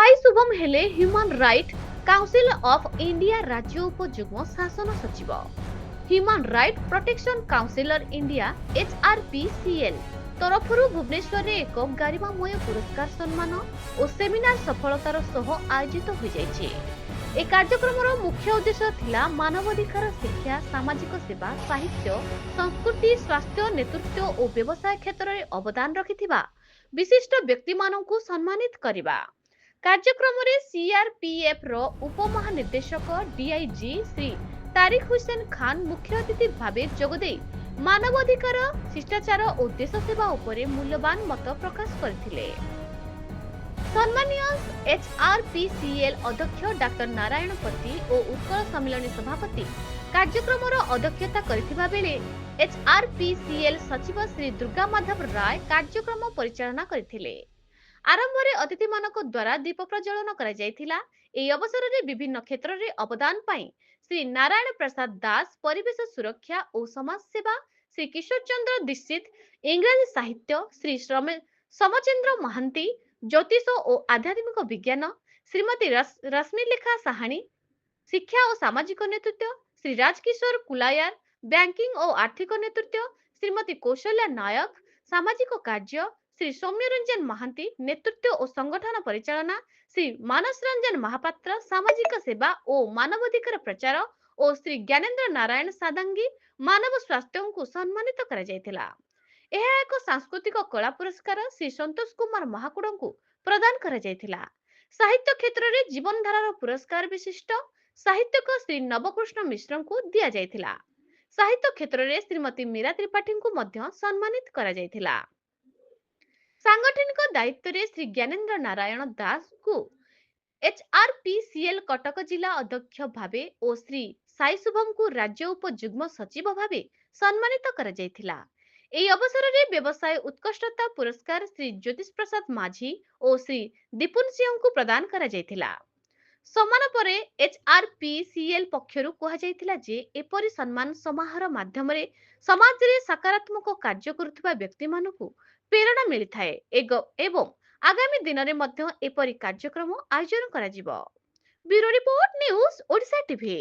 साई शुभम हेले human right council of India राज्य उपयुग्म शासन सचिव। Human right protection councillor India HRPCL तरफरु भुवनेश्वर रे एक गरिमामय पुरस्कार सम्मान और सेमिनार सफलतार सह आयोजित हो जाइछि। ए कार्यक्रमर मुख्य उद्देश्य थिला मानवाधिकार शिक्षा सामाजिक सेवा साहित्य संस्कृति स्वास्थ्य नेतृत्व और व्यवसाय क्षेत्र में अवदान रखिथिबा विशिष्ट व्यक्ति माननकु सम्मानित करिबा। कार्यक्रम रे सीआरपीएफ रो उपमहानिर्देशक डीआईजी श्री तारिक हुसैन खान मुख्य अतिथि भावे जोगदे मानवाधिकार शिष्टाचार और देश सेवा उपरे मूल्यवान मत प्रकाश करथिले। सम्मानीय HRPCL अध्यक्ष डॉक्टर नारायण पति और उत्कल सम्मेलन सभापति कार्यक्रम अध्यक्षता करथिबा बेले HRPCL सचिव श्री दुर्गा माधव राय कार्यक्रम परिचालना करथिले। आरंभ में अतिथि मानक द्वारा दीप प्रज्वलन करा जायथिला। एही अवसर में विभिन्न क्षेत्र में अवदान पाई श्री नारायण प्रसाद दास परिवेश सुरक्षा और समाज सेवा, श्री किशोर चंद्र दीक्षित इंग्रजी साहित्य, श्री समचंद्र महांती ज्योतिष और आध्यात्मिक विज्ञान, श्रीमती रश्मिलेखा साहानी शिक्षा और सामाजिक नेतृत्व, श्री राजकिशोर कुलायार बैंकिंग और आर्थिक नेतृत्व, श्रीमती कौशल्या नायक सामाजिक कार्य, श्री सौम्य रंजन महांती नेतृत्व और संगठन परिचालना, श्री मानस रंजन महापात्र सामाजिक सेवा और मानवाधिकार प्रचार और श्री ज्ञानेन्द्र नारायण सादांगी मानव स्वास्थ्य को सम्मानित करा जायतिला। यह एक सांस्कृतिक कला पुरस्कार श्री संतोष कुमार महाकुड़ को प्रदान करा जायतिला। साहित्य क्षेत्र में जीवन धारार पुरस्कार विशिष्ट साहित्यक श्री नवकृष्ण मिश्र को दिया जायतिला। साहित्य क्षेत्र में श्रीमती मीरा त्रिपाठी को मध्य सम्मानित करा जायतिला। सांगठनिक दायित्व रे श्री ज्ञानेन्द्र नारायण दास को HRPCL कटक जिला अध्यक्ष भावे और श्री साई शुभम को राज्य उपयुग्म सचिव भावे सम्मानित करा जायतिला। एही अवसर रे व्यवसाय उत्कृष्टता पुरस्कार श्री ज्योतिष प्रसाद माझी और श्री दीपुन सिंह को प्रदान करा जायतिला। सम्मान परे HRPCL पक्षरु कहा जायतिला जे एपरि सम्मान समारोह माध्यम रे समाज रे सकारात्मक कार्य करुथिबा व्यक्ति मानकु प्रेरणा मिली थाए एवं आगामी दिन में मध्य एपरि कार्यक्रम आयोजन करा जिवो। Bureau report news Odisha TV.